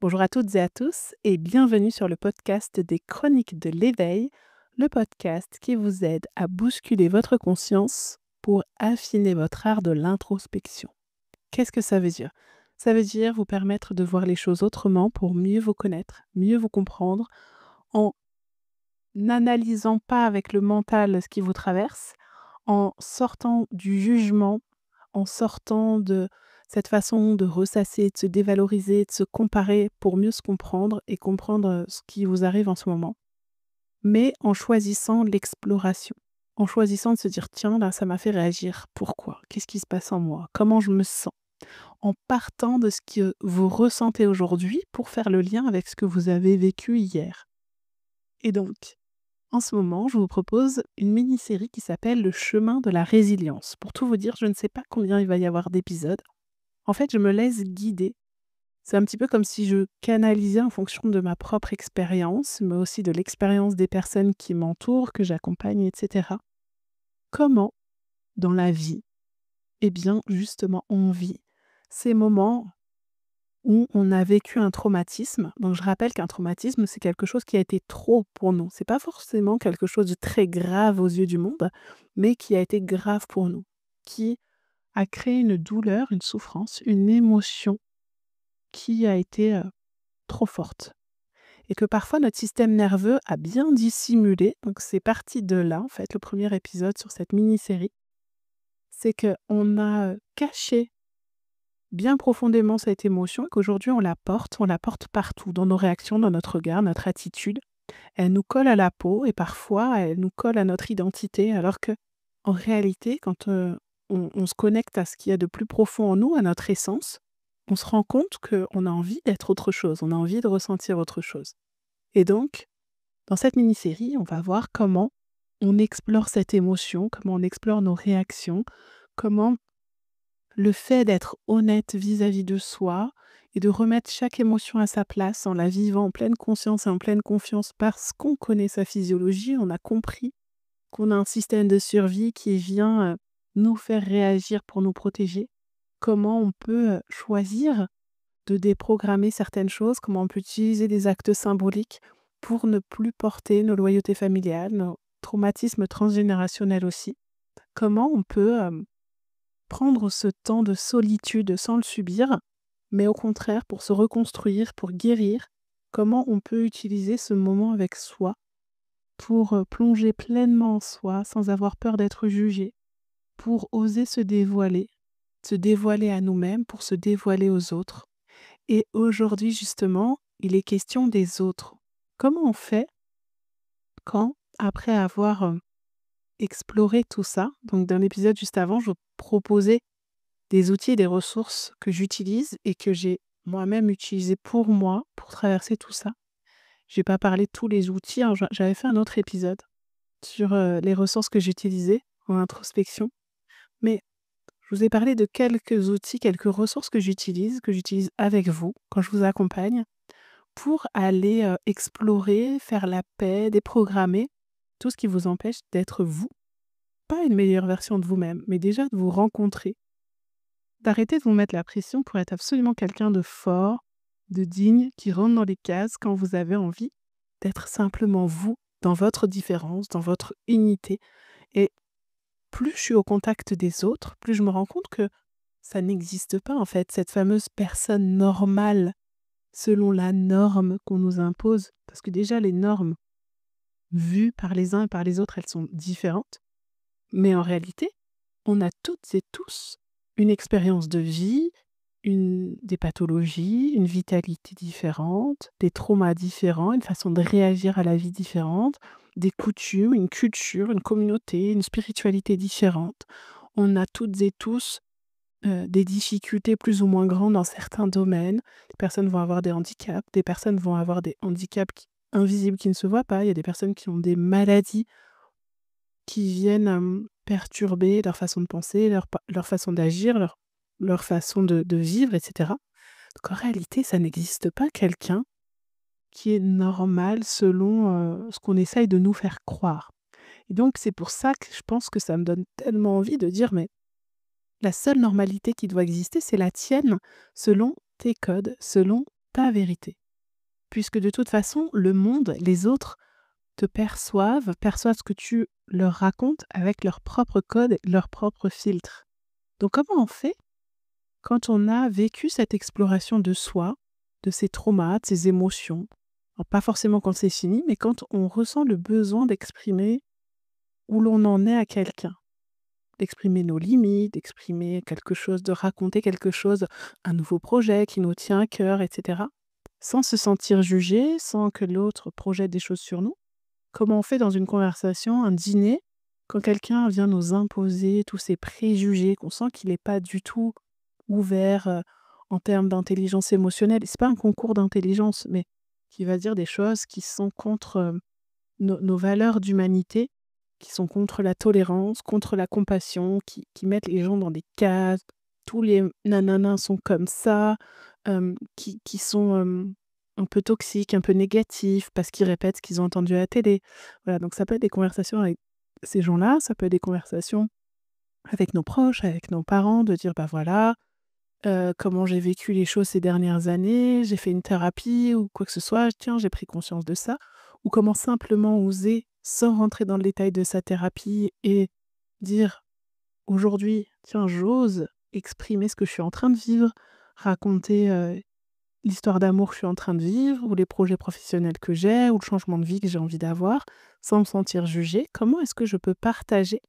Bonjour à toutes et à tous et bienvenue sur le podcast des Chroniques de l'éveil, le podcast qui vous aide à bousculer votre conscience pour affiner votre art de l'introspection. Qu'est-ce que ça veut dire? Ça veut dire vous permettre de voir les choses autrement pour mieux vous connaître, mieux vous comprendre, en n'analysant pas avec le mental ce qui vous traverse, en sortant du jugement, en sortant de cette façon de ressasser, de se dévaloriser, de se comparer pour mieux se comprendre et comprendre ce qui vous arrive en ce moment. Mais en choisissant l'exploration, en choisissant de se dire tiens, là, ça m'a fait réagir. Pourquoi? Qu'est-ce qui se passe en moi? Comment je me sens? En partant de ce que vous ressentez aujourd'hui pour faire le lien avec ce que vous avez vécu hier. Et donc, en ce moment, je vous propose une mini-série qui s'appelle Le chemin de la résilience. Pour tout vous dire, je ne sais pas combien il va y avoir d'épisodes. En fait, je me laisse guider. C'est un petit peu comme si je canalisais en fonction de ma propre expérience, mais aussi de l'expérience des personnes qui m'entourent, que j'accompagne, etc. Comment, dans la vie, eh bien, justement, on vit ces moments où on a vécu un traumatisme. Donc je rappelle qu'un traumatisme, c'est quelque chose qui a été trop pour nous. C'est pas forcément quelque chose de très grave aux yeux du monde, mais qui a été grave pour nous, qui a créé une douleur, une souffrance, une émotion qui a été, trop forte et que parfois notre système nerveux a bien dissimulé. Donc c'est parti de là, en fait, le premier épisode sur cette mini-série. C'est qu'on a, caché bien profondément cette émotion et qu'aujourd'hui on la porte partout, dans nos réactions, dans notre regard, notre attitude. Elle nous colle à la peau et parfois elle nous colle à notre identité alors que, en réalité, quand, on se connecte à ce qu'il y a de plus profond en nous, à notre essence, on se rend compte qu'on a envie d'être autre chose, on a envie de ressentir autre chose. Et donc, dans cette mini-série, on va voir comment on explore cette émotion, comment on explore nos réactions, comment le fait d'être honnête vis-à-vis de soi et de remettre chaque émotion à sa place en la vivant en pleine conscience et en pleine confiance parce qu'on connaît sa physiologie, on a compris qu'on a un système de survie qui vient nous faire réagir pour nous protéger. Comment on peut choisir de déprogrammer certaines choses, comment on peut utiliser des actes symboliques pour ne plus porter nos loyautés familiales, nos traumatismes transgénérationnels aussi. Comment on peut prendre ce temps de solitude sans le subir, mais au contraire pour se reconstruire, pour guérir, comment on peut utiliser ce moment avec soi pour plonger pleinement en soi sans avoir peur d'être jugé, pour oser se dévoiler à nous-mêmes, pour se dévoiler aux autres. Et aujourd'hui justement, il est question des autres. Comment on fait quand, après avoir exploré tout ça, donc dans l'épisode juste avant, je vous proposais des outils et des ressources que j'utilise et que j'ai moi-même utilisés pour moi, pour traverser tout ça. J'ai pas parlé de tous les outils, hein, j'avais fait un autre épisode sur, les ressources que j'utilisais en introspection. Mais je vous ai parlé de quelques outils, quelques ressources que j'utilise avec vous, quand je vous accompagne, pour aller, explorer, faire la paix, déprogrammer tout ce qui vous empêche d'être vous. Pas une meilleure version de vous-même, mais déjà de vous rencontrer. D'arrêter de vous mettre la pression pour être absolument quelqu'un de fort, de digne, qui rentre dans les cases quand vous avez envie d'être simplement vous, dans votre différence, dans votre unité. Et plus je suis au contact des autres, plus je me rends compte que ça n'existe pas en fait, cette fameuse personne normale, selon la norme qu'on nous impose. Parce que déjà les normes, vues par les uns et par les autres, elles sont différentes. Mais en réalité, on a toutes et tous une expérience de vie, des pathologies, une vitalité différente, des traumas différents, une façon de réagir à la vie différente, des coutumes, une culture, une communauté, une spiritualité différente. On a toutes et tous des difficultés plus ou moins grandes dans certains domaines. Des personnes vont avoir des handicaps, des personnes vont avoir des handicaps invisibles qui ne se voient pas. Il y a des personnes qui ont des maladies qui viennent, perturber leur façon de penser, leur façon d'agir, leur façon de vivre et cetera. Donc en réalité, ça n'existe pas quelqu'un qui est normal selon, ce qu'on essaye de nous faire croire. Et donc c'est pour ça que je pense que ça me donne tellement envie de dire: «Mais la seule normalité qui doit exister, c'est la tienne, selon tes codes, selon ta vérité. Puisque de toute façon, le monde, les autres te perçoivent ce que tu leur racontes avec leur propre code, leur propre filtre. Donc comment on fait quand on a vécu cette exploration de soi, de ses traumas, de ses émotions? Alors, pas forcément quand c'est fini, mais quand on ressent le besoin d'exprimer où l'on en est à quelqu'un, d'exprimer nos limites, d'exprimer quelque chose, de raconter quelque chose, un nouveau projet qui nous tient à cœur, etc. Sans se sentir jugé, sans que l'autre projette des choses sur nous. Comment on fait dans une conversation, un dîner, quand quelqu'un vient nous imposer tous ses préjugés, qu'on sent qu'il n'est pas du tout ouvert en termes d'intelligence émotionnelle. C'est pas un concours d'intelligence, mais qui va dire des choses qui sont contre nos valeurs d'humanité, qui sont contre la tolérance, contre la compassion, qui mettent les gens dans des cases. Tous les nananins sont comme ça, qui sont un peu toxiques, un peu négatifs, parce qu'ils répètent ce qu'ils ont entendu à la télé. Voilà, donc ça peut être des conversations avec ces gens-là, ça peut être des conversations avec nos proches, avec nos parents, de dire, bah voilà, comment j'ai vécu les choses ces dernières années, j'ai fait une thérapie ou quoi que ce soit, tiens, j'ai pris conscience de ça. Ou comment simplement oser, sans rentrer dans le détail de sa thérapie et dire: «Aujourd'hui, tiens, j'ose exprimer ce que je suis en train de vivre, raconter, l'histoire d'amour que je suis en train de vivre ou les projets professionnels que j'ai ou le changement de vie que j'ai envie d'avoir, sans me sentir jugée. Comment est-ce que je peux partager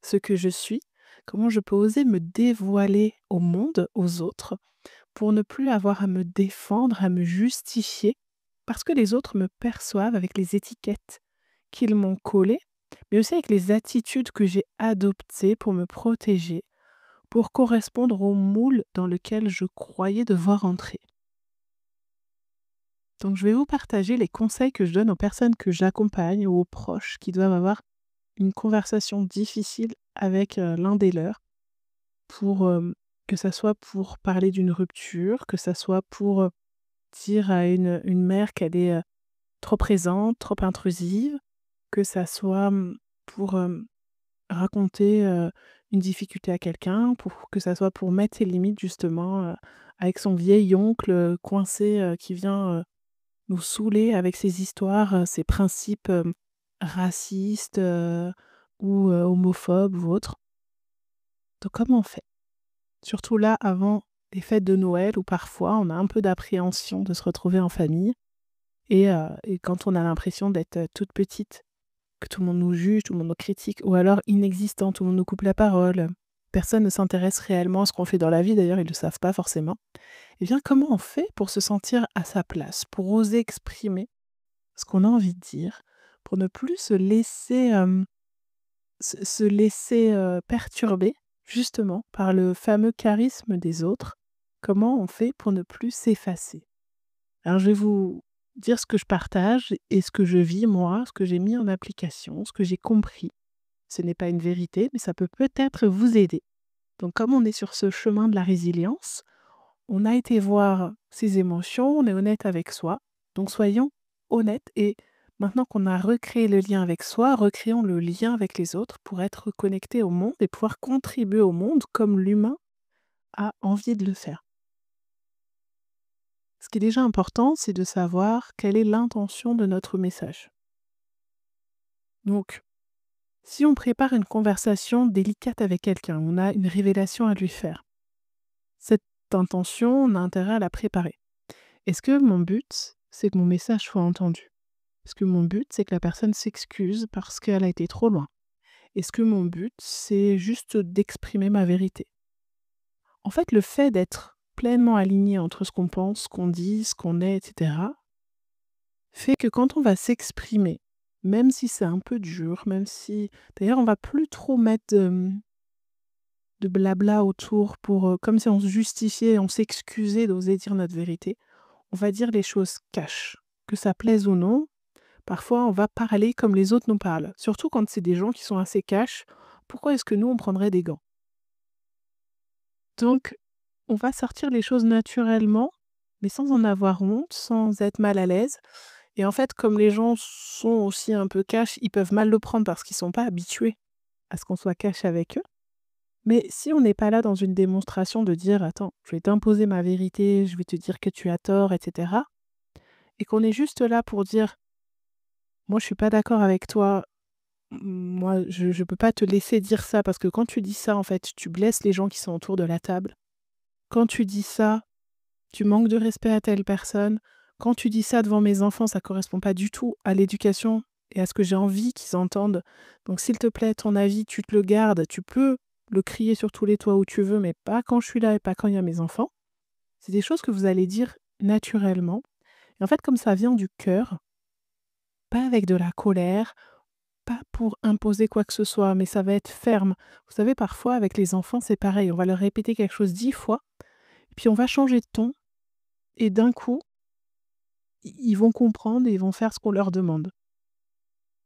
ce que je suis? Comment je peux oser me dévoiler au monde, aux autres, pour ne plus avoir à me défendre, à me justifier, parce que les autres me perçoivent avec les étiquettes qu'ils m'ont collées, mais aussi avec les attitudes que j'ai adoptées pour me protéger, pour correspondre au moule dans lequel je croyais devoir entrer. Donc je vais vous partager les conseils que je donne aux personnes que j'accompagne ou aux proches qui doivent avoir une conversation difficile avec, l'un des leurs pour, que ça soit pour parler d'une rupture, que ça soit pour, dire à une mère qu'elle est, trop présente, trop intrusive, que ça soit, pour, raconter, une difficulté à quelqu'un, pour que ça soit pour mettre ses limites justement, avec son vieil oncle, coincé, qui vient, nous saouler avec ses histoires, ses principes, racistes, ou homophobes ou autres. Donc comment on fait? Surtout là, avant les fêtes de Noël où parfois on a un peu d'appréhension de se retrouver en famille et quand on a l'impression d'être, toute petite, que tout le monde nous juge, tout le monde nous critique ou alors inexistant, tout le monde nous coupe la parole, personne ne s'intéresse réellement à ce qu'on fait dans la vie, d'ailleurs ils ne le savent pas forcément. Eh bien comment on fait pour se sentir à sa place, pour oser exprimer ce qu'on a envie de dire, pour ne plus se laisser, se laisser, perturber justement par le fameux charisme des autres? Comment on fait pour ne plus s'effacer? Alors je vais vous dire ce que je partage et ce que je vis moi, ce que j'ai mis en application, ce que j'ai compris. Ce n'est pas une vérité, mais ça peut peut-être vous aider. Donc comme on est sur ce chemin de la résilience, on a été voir ses émotions, on est honnête avec soi. Donc soyons honnêtes et maintenant qu'on a recréé le lien avec soi, recréons le lien avec les autres pour être connecté au monde et pouvoir contribuer au monde comme l'humain a envie de le faire. Ce qui est déjà important, c'est de savoir quelle est l'intention de notre message. Donc, si on prépare une conversation délicate avec quelqu'un, on a une révélation à lui faire. Cette intention, on a intérêt à la préparer. Est-ce que mon but, c'est que mon message soit entendu? Est-ce que mon but, c'est que la personne s'excuse parce qu'elle a été trop loin? Est-ce que mon but, c'est juste d'exprimer ma vérité? En fait, le fait d'être pleinement aligné entre ce qu'on pense, ce qu'on dit, ce qu'on est, etc., fait que quand on va s'exprimer, même si c'est un peu dur, même si d'ailleurs on va plus trop mettre de blabla autour pour, comme si on se justifiait, on s'excusait d'oser dire notre vérité. On va dire les choses cash, que ça plaise ou non. Parfois, on va parler comme les autres nous parlent, surtout quand c'est des gens qui sont assez cash. Pourquoi est-ce que nous, on prendrait des gants? Donc, on va sortir les choses naturellement, mais sans en avoir honte, sans être mal à l'aise. Et en fait, comme les gens sont aussi un peu cash, ils peuvent mal le prendre parce qu'ils sont pas habitués à ce qu'on soit cash avec eux. Mais si on n'est pas là dans une démonstration de dire: «Attends, je vais t'imposer ma vérité, je vais te dire que tu as tort» et cetera, et qu'on est juste là pour dire: «Moi, je suis pas d'accord avec toi, moi, je peux pas te laisser dire ça parce que quand tu dis ça, en fait, tu blesses les gens qui sont autour de la table. Quand tu dis ça, tu manques de respect à telle personne. Quand tu dis ça devant mes enfants, ça correspond pas du tout à l'éducation et à ce que j'ai envie qu'ils entendent. Donc s'il te plaît, ton avis, tu te le gardes, tu peux le crier sur tous les toits où tu veux, mais pas quand je suis là et pas quand il y a mes enfants». C'est des choses que vous allez dire naturellement et en fait, comme ça vient du cœur, pas avec de la colère, pas pour imposer quoi que ce soit, mais ça va être ferme. Vous savez, parfois avec les enfants, c'est pareil, on va leur répéter quelque chose 10 fois, puis on va changer de ton et d'un coup, ils vont comprendre et ils vont faire ce qu'on leur demande.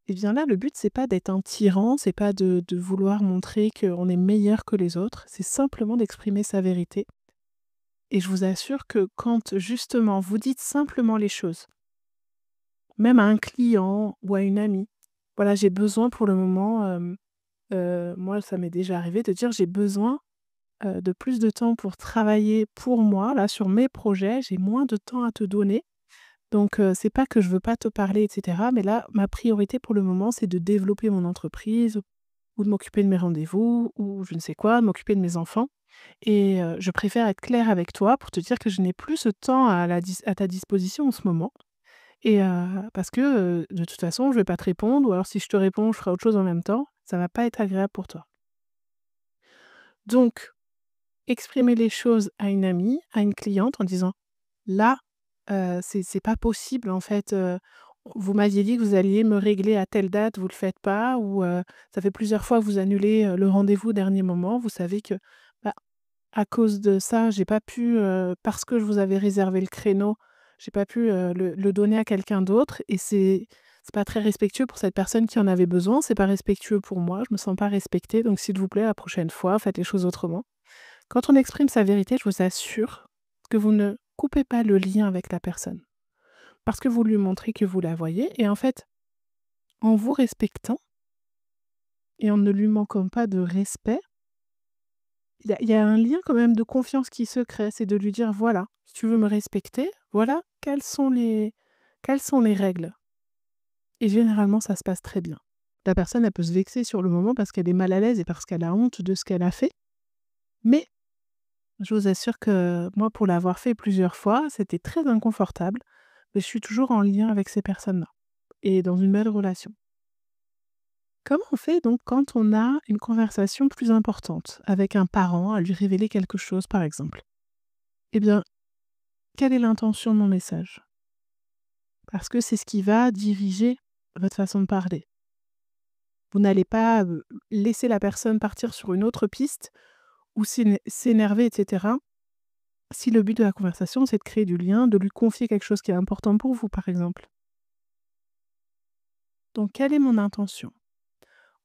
Et bien là, le but, c'est pas d'être un tyran, c'est pas de vouloir montrer qu'on est meilleur que les autres, c'est simplement d'exprimer sa vérité. Et je vous assure que quand justement vous dites simplement les choses, même à un client ou à une amie, voilà, j'ai besoin pour le moment, moi ça m'est déjà arrivé de dire: «J'ai besoin, de plus de temps pour travailler pour moi, là, sur mes projets, j'ai moins de temps à te donner. Donc c'est pas que je veux pas te parler et cetera, mais là, ma priorité pour le moment, c'est de développer mon entreprise ou de m'occuper de mes rendez-vous ou je ne sais quoi, de m'occuper de mes enfants et je préfère être claire avec toi pour te dire que je n'ai plus ce temps à ta disposition en ce moment et parce que, de toute façon, je vais pas te répondre ou alors si je te réponds, je ferai autre chose en même temps. Ça va pas être agréable pour toi». Donc exprimer les choses à une amie, à une cliente en disant: «Là, c'est pas possible en fait, vous m'aviez dit que vous alliez me régler à telle date, vous le faites pas ou ça fait plusieurs fois que vous annulez, le rendez-vous au dernier moment. Vous savez que, bah, à cause de ça, j'ai pas pu, parce que je vous avais réservé le créneau, j'ai pas pu, le donner à quelqu'un d'autre et c'est pas très respectueux pour cette personne qui en avait besoin, c'est pas respectueux pour moi, je me sens pas respectée, donc s'il vous plaît, la prochaine fois, faites les choses autrement». Quand on exprime sa vérité, je vous assure que vous ne coupez pas le lien avec la personne. Parce que vous lui montrez que vous la voyez et en fait, en vous respectant et en ne lui manquant pas de respect, il y a un lien quand même de confiance qui se crée. C'est de lui dire: «Voilà, si tu veux me respecter, voilà quelles sont les règles» et généralement ça se passe très bien. La personne, elle peut se vexer sur le moment parce qu'elle est mal à l'aise et parce qu'elle a honte de ce qu'elle a fait, mais je vous assure que moi, pour l'avoir fait plusieurs fois, c'était très inconfortable, mais je suis toujours en lien avec ces personnes-là et dans une belle relation. Comment on fait donc quand on a une conversation plus importante avec un parent, à lui révéler quelque chose par exemple? Eh bien, quelle est l'intention de mon message? Parce que c'est ce qui va diriger votre façon de parler. Vous n'allez pas, laisser la personne partir sur une autre piste ou s'énerver et cetera, si le but de la conversation, c'est de créer du lien, de lui confier quelque chose qui est important pour vous, par exemple. Donc quelle est mon intention?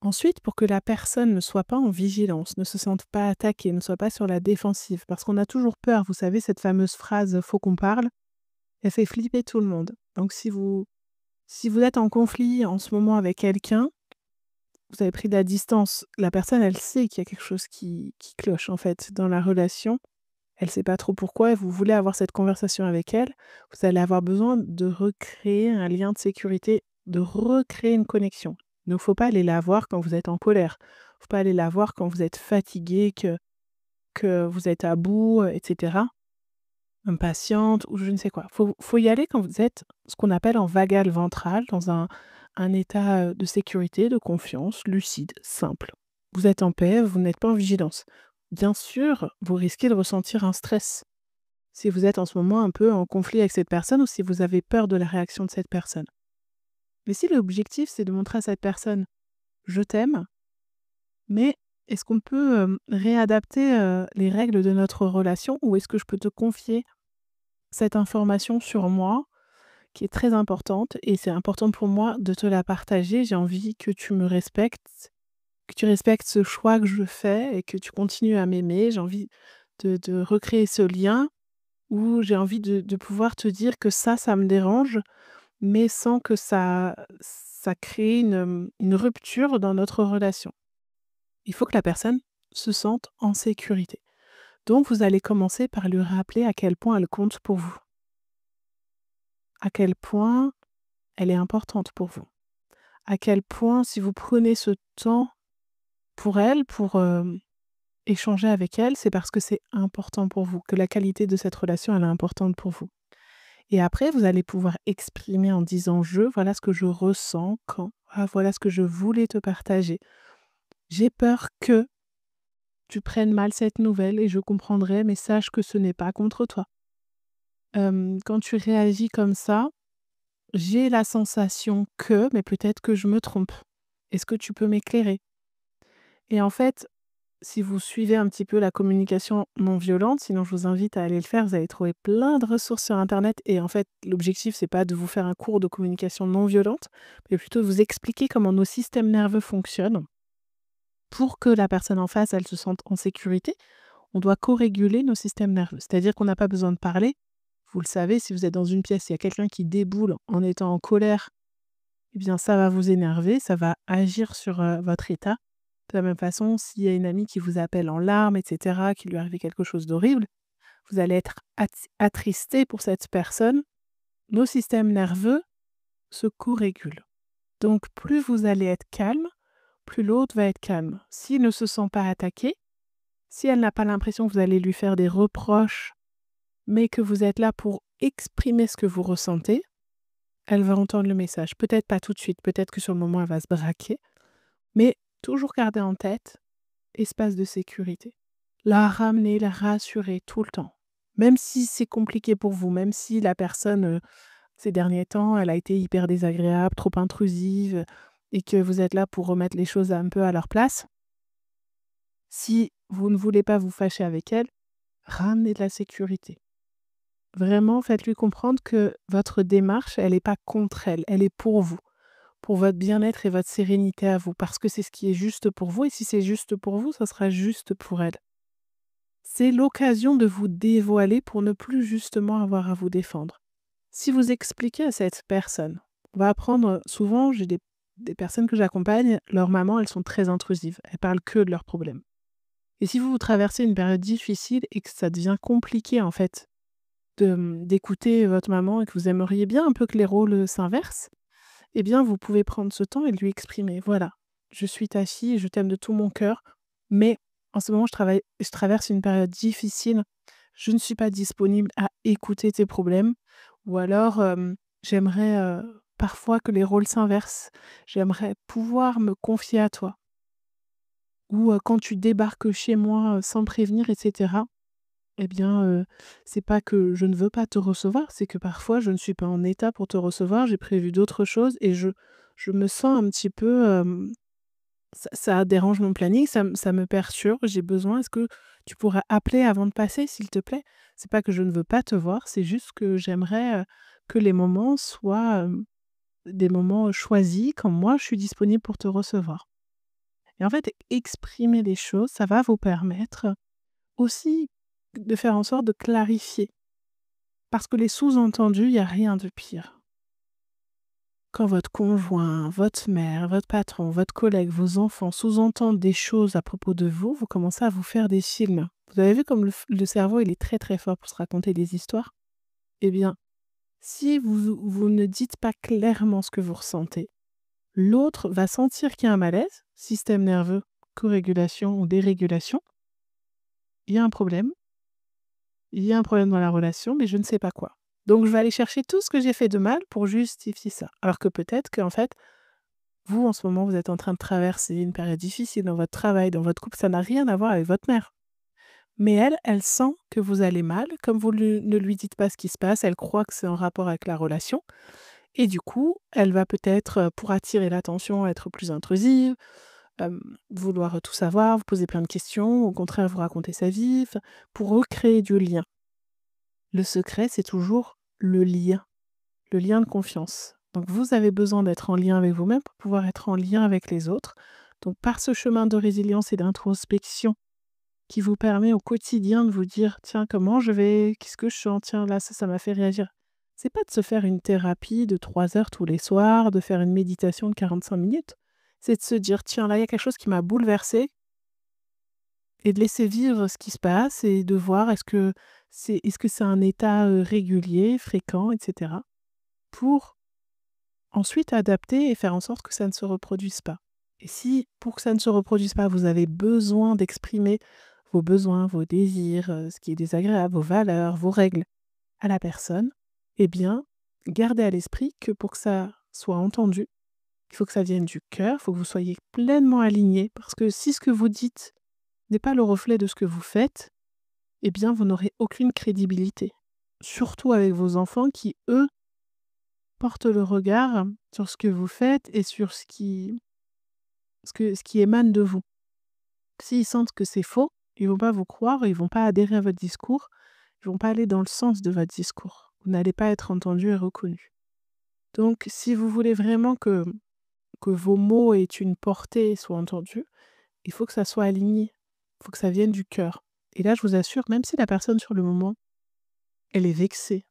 Ensuite, pour que la personne ne soit pas en vigilance, ne se sente pas attaquée, ne soit pas sur la défensive, parce qu'on a toujours peur, vous savez, cette fameuse phrase «faut qu'on parle», elle fait flipper tout le monde. Donc si vous êtes en conflit en ce moment avec quelqu'un, vous avez pris de la distance, la personne, elle sait qu'il y a quelque chose qui cloche, en fait, dans la relation. Elle sait pas trop pourquoi et vous voulez avoir cette conversation avec elle. Vous allez avoir besoin de recréer un lien de sécurité, de recréer une connexion. Il ne faut pas aller la voir quand vous êtes en colère. Il faut pas aller la voir quand vous êtes fatigué, que vous êtes à bout, et cetera, impatiente ou je ne sais quoi. Faut y aller quand vous êtes ce qu'on appelle en vagal ventral, dans un état, de sécurité, de confiance, lucide, simple. Vous êtes en paix, vous n'êtes pas en vigilance. Bien sûr, vous risquez de ressentir un stress si vous êtes en ce moment un peu en conflit avec cette personne ou si vous avez peur de la réaction de cette personne. Mais si l'objectif, c'est de montrer à cette personne: «Je t'aime, mais est-ce qu'on peut, réadapter, les règles de notre relation ou est-ce que je peux te confier cette information sur moi qui est très importante et c'est important pour moi de te la partager. J'ai envie que tu me respectes, que tu respectes ce choix que je fais et que tu continues à m'aimer. J'ai envie de recréer ce lien où j'ai envie de pouvoir te dire que ça me dérange, mais sans que ça crée une rupture dans notre relation». Il faut que la personne se sente en sécurité. Donc vous allez commencer par lui rappeler à quel point elle compte pour vous, à quel point elle est importante pour vous, à quel point si vous prenez ce temps pour elle, pour, échanger avec elle, c'est parce que c'est important pour vous, que la qualité de cette relation, elle est importante pour vous. Et après, vous allez pouvoir exprimer en disant: «Je, voilà ce que je ressens quand, ah, voilà ce que je voulais te partager. J'ai peur que tu prennes mal cette nouvelle et je comprendrai, mais sache que ce n'est pas contre toi. Quand tu réagis comme ça, j'ai la sensation que, mais peut-être que je me trompe. Est-ce que tu peux m'éclairer?» Et en fait, si vous suivez un petit peu la communication non violente, sinon je vous invite à aller le faire, vous allez trouver plein de ressources sur internet et en fait, l'objectif, c'est pas de vous faire un cours de communication non violente, mais plutôt de vous expliquer comment nos systèmes nerveux fonctionnent pour que la personne en face, elle se sente en sécurité. On doit co-réguler nos systèmes nerveux. C'est-à-dire qu'on n'a pas besoin de parler. Vous le savez, si vous êtes dans une pièce, il y a quelqu'un qui déboule en étant en colère, eh bien ça va vous énerver, ça va agir sur, votre état. De la même façon, s'il y a une amie qui vous appelle en larmes et cetera, qu'il lui est arrivé quelque chose d'horrible, vous allez être attristé pour cette personne. Nos systèmes nerveux se co-régulent. Donc plus vous allez être calme, plus l'autre va être calme. S'il ne se sent pas attaqué, si elle n'a pas l'impression que vous allez lui faire des reproches, mais que vous êtes là pour exprimer ce que vous ressentez, elle va entendre le message. Peut-être pas tout de suite, peut-être que sur le moment, elle va se braquer, mais toujours garder en tête espace de sécurité. La ramener, la rassurer tout le temps. Même si c'est compliqué pour vous, même si la personne, ces derniers temps, elle a été hyper désagréable, trop intrusive, et que vous êtes là pour remettre les choses un peu à leur place. Si vous ne voulez pas vous fâcher avec elle, ramenez de la sécurité. Vraiment, faites-lui comprendre que votre démarche, elle n'est pas contre elle, elle est pour votre bien-être et votre sérénité à vous, parce que c'est ce qui est juste pour vous, et si c'est juste pour vous, ça sera juste pour elle. C'est l'occasion de vous dévoiler pour ne plus justement avoir à vous défendre. Si vous expliquez à cette personne, on va apprendre souvent, j'ai des personnes que j'accompagne, leurs mamans, elles sont très intrusives, elles parlent que de leurs problèmes. Et si vous traversez une période difficile et que ça devient compliqué en fait d'écouter votre maman et que vous aimeriez bien un peu que les rôles s'inversent, eh bien vous pouvez prendre ce temps et lui exprimer: «Voilà, je suis ta fille, je t'aime de tout mon cœur, mais en ce moment je traverse une période difficile, je ne suis pas disponible à écouter tes problèmes» ou alors, «J'aimerais, parfois que les rôles s'inversent. J'aimerais pouvoir me confier à toi» ou, «Quand tu débarques chez moi, sans prévenir et cetera, eh bien, c'est pas que je ne veux pas te recevoir, c'est que parfois je ne suis pas en état pour te recevoir, j'ai prévu d'autres choses et je me sens un petit peu, ça dérange mon planning, ça me perturbe, j'ai besoin, est-ce que tu pourrais appeler avant de passer, s'il te plaît? C'est pas que je ne veux pas te voir, c'est juste que j'aimerais, que les moments soient, des moments choisis quand moi je suis disponible pour te recevoir». Et en fait, exprimer les choses, ça va vous permettre aussi de faire en sorte de clarifier. Parce que les sous-entendus, il y a rien de pire. Quand votre conjoint, votre mère, votre patron, votre collègue, vos enfants sous-entendent des choses à propos de vous, vous commencez à vous faire des films. Vous avez vu comme le cerveau, il est très très fort pour se raconter des histoires? Eh bien, si vous ne dites pas clairement ce que vous ressentez, l'autre va sentir qu'il y a un malaise, système nerveux, co-régulation ou dérégulation, il y a un problème, il y a un problème dans la relation, mais je ne sais pas quoi. Donc je vais aller chercher tout ce que j'ai fait de mal pour justifier ça. Alors que peut-être qu'en fait, vous, en ce moment, vous êtes en train de traverser une période difficile dans votre travail, dans votre couple, ça n'a rien à voir avec votre mère. Mais elle, elle sent que vous allez mal, comme vous ne lui dites pas ce qui se passe, elle croit que c'est en rapport avec la relation. Et du coup, elle va peut-être, pour attirer l'attention, être plus intrusive, vouloir tout savoir, vous poser plein de questions, au contraire vous raconter sa vie, enfin, pour recréer du lien. Le secret, c'est toujours le lien de confiance. Donc vous avez besoin d'être en lien avec vous-même pour pouvoir être en lien avec les autres. Donc par ce chemin de résilience et d'introspection qui vous permet au quotidien de vous dire: «Tiens, comment je vais? Qu'est-ce que je sens? Tiens, là, ça m'a fait réagir». C'est pas de se faire une thérapie de 3 heures tous les soirs, de faire une méditation de 45 minutes. C'est de se dire: «Tiens, là, il y a quelque chose qui m'a bouleversé. et de laisser vivre ce qui se passe et de voir est-ce que c'est un état, régulier, fréquent et cetera, pour ensuite adapter et faire en sorte que ça ne se reproduise pas. Et si, pour que ça ne se reproduise pas, vous avez besoin d'exprimer vos besoins, vos désirs, ce qui est désagréable, vos valeurs, vos règles à la personne, eh bien, gardez à l'esprit que pour que ça soit entendu, il faut que ça vienne du cœur, il faut que vous soyez pleinement alignés, parce que si ce que vous dites n'est pas le reflet de ce que vous faites, eh bien, vous n'aurez aucune crédibilité. Surtout avec vos enfants qui, eux, portent le regard sur ce que vous faites et sur ce qui émane de vous. S'ils sentent que c'est faux, ils vont pas vous croire, ils vont pas adhérer à votre discours, ils vont pas aller dans le sens de votre discours. Vous n'allez pas être entendu et reconnu. Donc, si vous voulez vraiment que vos mots aient une portée et soient entendus, il faut que ça soit aligné. Il faut que ça vienne du cœur. Et là, je vous assure, même si la personne sur le moment, elle est vexée,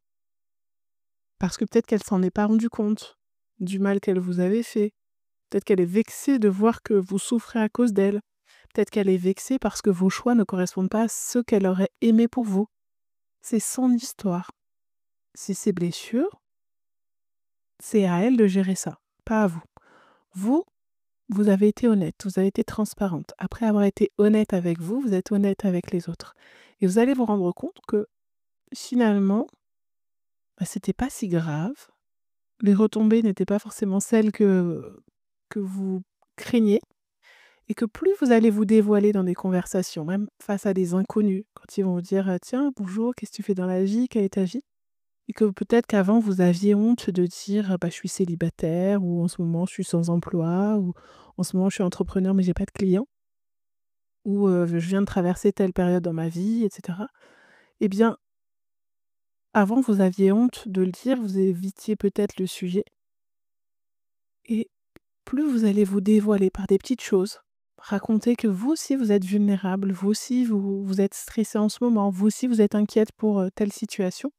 parce que peut-être qu'elle s'en est pas rendue compte du mal qu'elle vous avait fait, peut-être qu'elle est vexée de voir que vous souffrez à cause d'elle, peut-être qu'elle est vexée parce que vos choix ne correspondent pas à ce qu'elle aurait aimé pour vous. C'est son histoire. C'est ses blessures, c'est à elle de gérer ça, pas à vous. Vous, vous avez été honnête, vous avez été transparente. Après avoir été honnête avec vous, vous êtes honnête avec les autres. Et vous allez vous rendre compte que finalement, c'était pas si grave. Les retombées n'étaient pas forcément celles que vous craignez. Et que plus vous allez vous dévoiler dans des conversations, même face à des inconnus, quand ils vont vous dire tiens, bonjour, qu'est-ce que tu fais dans la vie, quelle est ta vie? Et que peut-être qu'avant vous aviez honte de dire bah, je suis célibataire, ou en ce moment je suis sans emploi, ou en ce moment je suis entrepreneur mais j'ai pas de clients, ou je viens de traverser telle période dans ma vie, etc. Eh bien, avant vous aviez honte de le dire, vous évitiez peut-être le sujet, et plus vous allez vous dévoiler par des petites choses, raconter que vous aussi vous êtes vulnérable, vous aussi vous êtes stressé en ce moment, vous aussi vous êtes inquiète pour telle situation,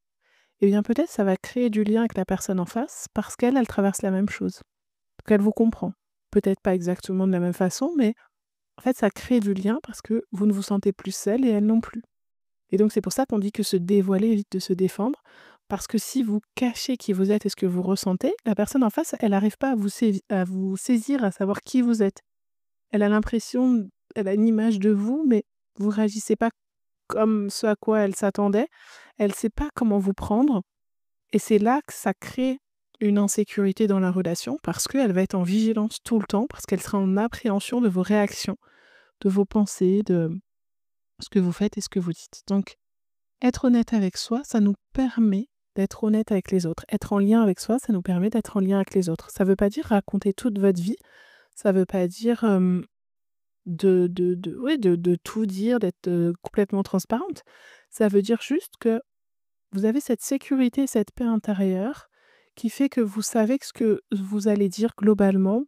et bien peut-être ça va créer du lien avec la personne en face parce qu'elle, elle traverse la même chose. Donc elle vous comprend. Peut-être pas exactement de la même façon, mais en fait ça crée du lien parce que vous ne vous sentez plus seul et elle non plus. Et donc c'est pour ça qu'on dit que se dévoiler évite de se défendre, parce que si vous cachez qui vous êtes et ce que vous ressentez, la personne en face, elle n'arrive pas à vous saisir, à savoir qui vous êtes. Elle a l'impression, elle a une image de vous, mais vous réagissez pas comme ce à quoi elle s'attendait. Elle sait pas comment vous prendre, et c'est là que ça crée une insécurité dans la relation, parce qu'elle va être en vigilance tout le temps, parce qu'elle sera en appréhension de vos réactions, de vos pensées, de ce que vous faites et ce que vous dites. Donc, être honnête avec soi, ça nous permet d'être honnête avec les autres. Être en lien avec soi, ça nous permet d'être en lien avec les autres. Ça ne veut pas dire raconter toute votre vie, ça ne veut pas dire ouais, de tout dire, d'être complètement transparente. Ça veut dire juste que vous avez cette sécurité, cette paix intérieure qui fait que vous savez que ce que vous allez dire globalement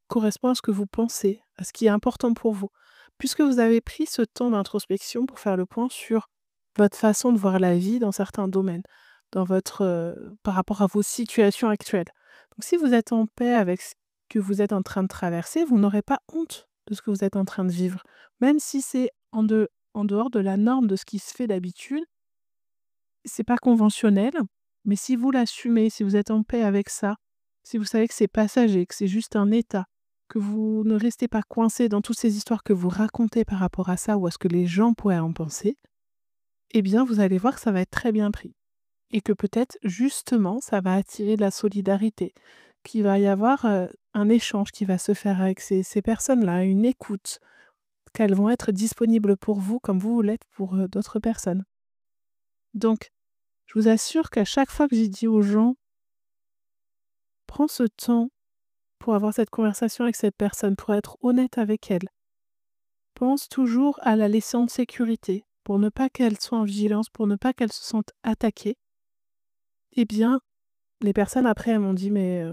correspond à ce que vous pensez, à ce qui est important pour vous. Puisque vous avez pris ce temps d'introspection pour faire le point sur votre façon de voir la vie dans certains domaines, par rapport à vos situations actuelles. Donc si vous êtes en paix avec ce que vous êtes en train de traverser, vous n'aurez pas honte de ce que vous êtes en train de vivre. Même si c'est en dehors de la norme de ce qui se fait d'habitude, c'est pas conventionnel, mais si vous l'assumez, si vous êtes en paix avec ça, si vous savez que c'est passager, que c'est juste un état, que vous ne restez pas coincé dans toutes ces histoires que vous racontez par rapport à ça ou à ce que les gens pourraient en penser, eh bien vous allez voir que ça va être très bien pris. Et que peut-être justement ça va attirer de la solidarité, qu'il va y avoir un échange qui va se faire avec ces personnes-là, une écoute, qu'elles vont être disponibles pour vous comme vous l'êtes pour d'autres personnes. Donc, je vous assure qu'à chaque fois que j'ai dit aux gens, prends ce temps pour avoir cette conversation avec cette personne, pour être honnête avec elle. Pense toujours à la laisser en sécurité, pour ne pas qu'elle soit en vigilance, pour ne pas qu'elle se sente attaquée. Eh bien, les personnes après, elles m'ont dit, mais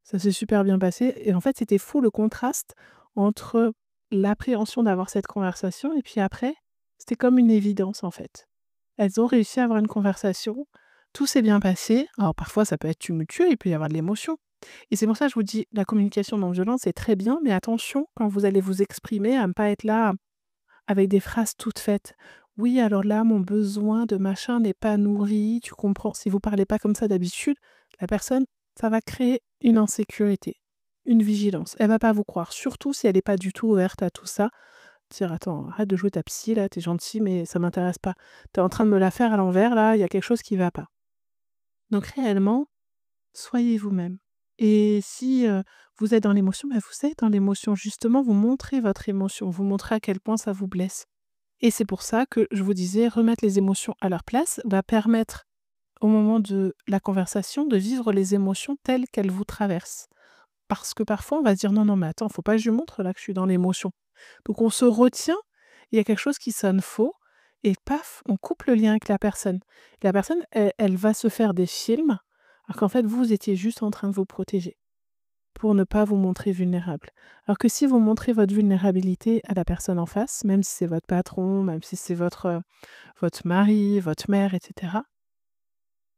ça s'est super bien passé. Et en fait, c'était fou le contraste entre l'appréhension d'avoir cette conversation et puis après, c'était comme une évidence en fait. Elles ont réussi à avoir une conversation, tout s'est bien passé. Alors parfois, ça peut être tumultueux, il peut y avoir de l'émotion. Et c'est pour ça que je vous dis, la communication non violente, c'est très bien, mais attention quand vous allez vous exprimer à ne pas être là avec des phrases toutes faites. «Oui, alors là, mon besoin de machin n'est pas nourri, tu comprends?» Si vous parlez pas comme ça d'habitude, la personne, ça va créer une insécurité, une vigilance. Elle va pas vous croire, surtout si elle est pas du tout ouverte à tout ça. Dire: «Attends, arrête de jouer ta psy là, tu gentil mais ça m'intéresse pas. Tu es en train de me la faire à l'envers là, il y a quelque chose qui va pas». Donc réellement, soyez vous-même et si, vous êtes dans l'émotion, bah, vous êtes dans l'émotion. Justement, vous montrez votre émotion, vous montrez à quel point ça vous blesse et c'est pour ça que je vous disais remettre les émotions à leur place va permettre, au moment de la conversation, de vivre les émotions telles qu'elles vous traversent. Parce que parfois, on va se dire: «Non, non, mais attends, faut pas que je lui montre là que je suis dans l'émotion». Donc on se retient, il y a quelque chose qui sonne faux et paf, on coupe le lien avec la personne. La personne, elle va se faire des films, alors qu'en fait, vous étiez juste en train de vous protéger, pour ne pas vous montrer vulnérable. Alors que si vous montrez votre vulnérabilité à la personne en face, même si c'est votre patron, même si c'est votre mari, votre mère et cetera,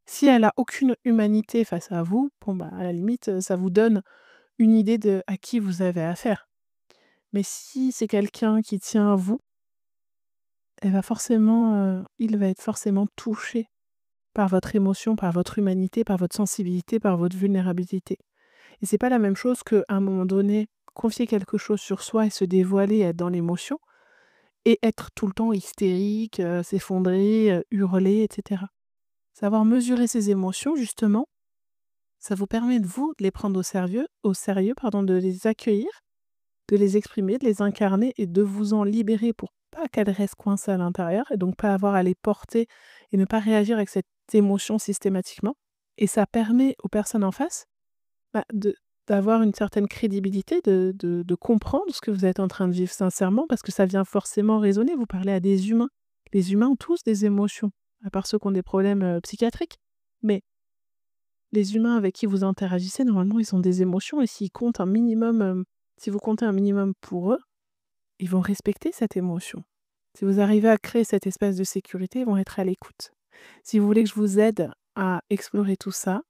si elle a aucune humanité face à vous, bon, bah, à la limite, ça vous donne une idée de à qui vous avez affaire. Mais si c'est quelqu'un qui tient à vous, il va être forcément touché par votre émotion, par votre humanité, par votre sensibilité, par votre vulnérabilité. Et c'est pas la même chose qu'à un moment donné, confier quelque chose sur soi et se dévoiler, être dans l'émotion et être tout le temps hystérique, s'effondrer, hurler et cetera. Savoir mesurer ses émotions justement, ça vous permet de vous, de les prendre au sérieux pardon, de les accueillir, de les exprimer, de les incarner et de vous en libérer pour pas qu'elles restent coincées à l'intérieur et donc pas avoir à les porter et ne pas réagir avec cette émotion systématiquement et ça permet aux personnes en face, bah, d'avoir une certaine crédibilité, de comprendre ce que vous êtes en train de vivre sincèrement parce que ça vient forcément résonner. Vous parlez à des humains. Les humains ont tous des émotions, à part ceux qui ont des problèmes, psychiatriques. Mais les humains avec qui vous interagissez, normalement, ils ont des émotions et si vous comptez un minimum pour eux, ils vont respecter cette émotion. Si vous arrivez à créer cet espace de sécurité, ils vont être à l'écoute. Si vous voulez que je vous aide à explorer tout ça,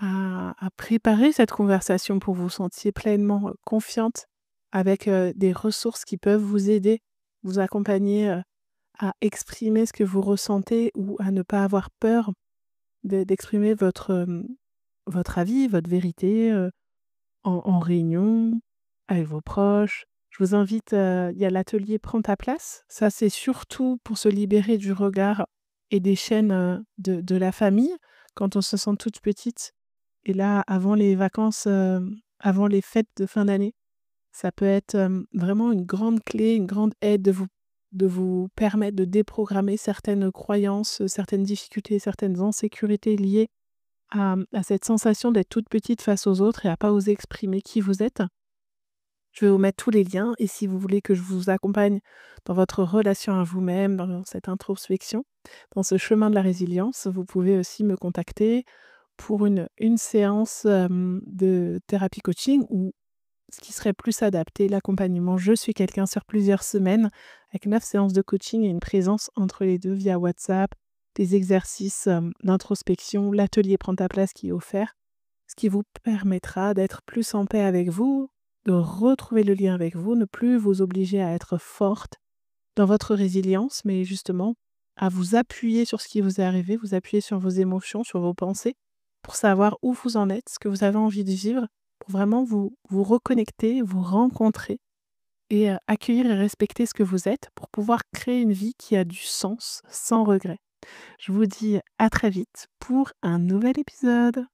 à préparer cette conversation pour vous sentir pleinement, confiante avec, des ressources qui peuvent vous aider, vous accompagner, à exprimer ce que vous ressentez ou à ne pas avoir peur d'exprimer votre avis, votre vérité, en réunion, avec vos proches. Je vous invite, il y a l'atelier «Prends ta place». Ça, c'est surtout pour se libérer du regard et des chaînes, de la famille quand on se sent toute petite et là, avant les vacances, avant les fêtes de fin d'année, ça peut être, vraiment une grande clé, une grande aide de vous permettre de déprogrammer certaines croyances, certaines difficultés, certaines insécurités liées à cette sensation d'être toute petite face aux autres et à pas oser exprimer qui vous êtes. Je vais vous mettre tous les liens et si vous voulez que je vous accompagne dans votre relation à vous-même, dans cette introspection, dans ce chemin de la résilience, vous pouvez aussi me contacter pour une séance, de thérapie coaching ou ce qui serait plus adapté, l'accompagnement. Je suis quelqu'un sur plusieurs semaines avec 9 séances de coaching et une présence entre les 2 via WhatsApp, des exercices, d'introspection, l'atelier «Prends ta place» qui est offert, ce qui vous permettra d'être plus en paix avec vous, de retrouver le lien avec vous, ne plus vous obliger à être forte dans votre résilience, mais justement à vous appuyer sur ce qui vous est arrivé, vous appuyer sur vos émotions, sur vos pensées, pour savoir où vous en êtes, ce que vous avez envie de vivre, pour vraiment vous reconnecter, vous rencontrer et accueillir et respecter ce que vous êtes pour pouvoir créer une vie qui a du sens, sans regret. Je vous dis à très vite pour un nouvel épisode.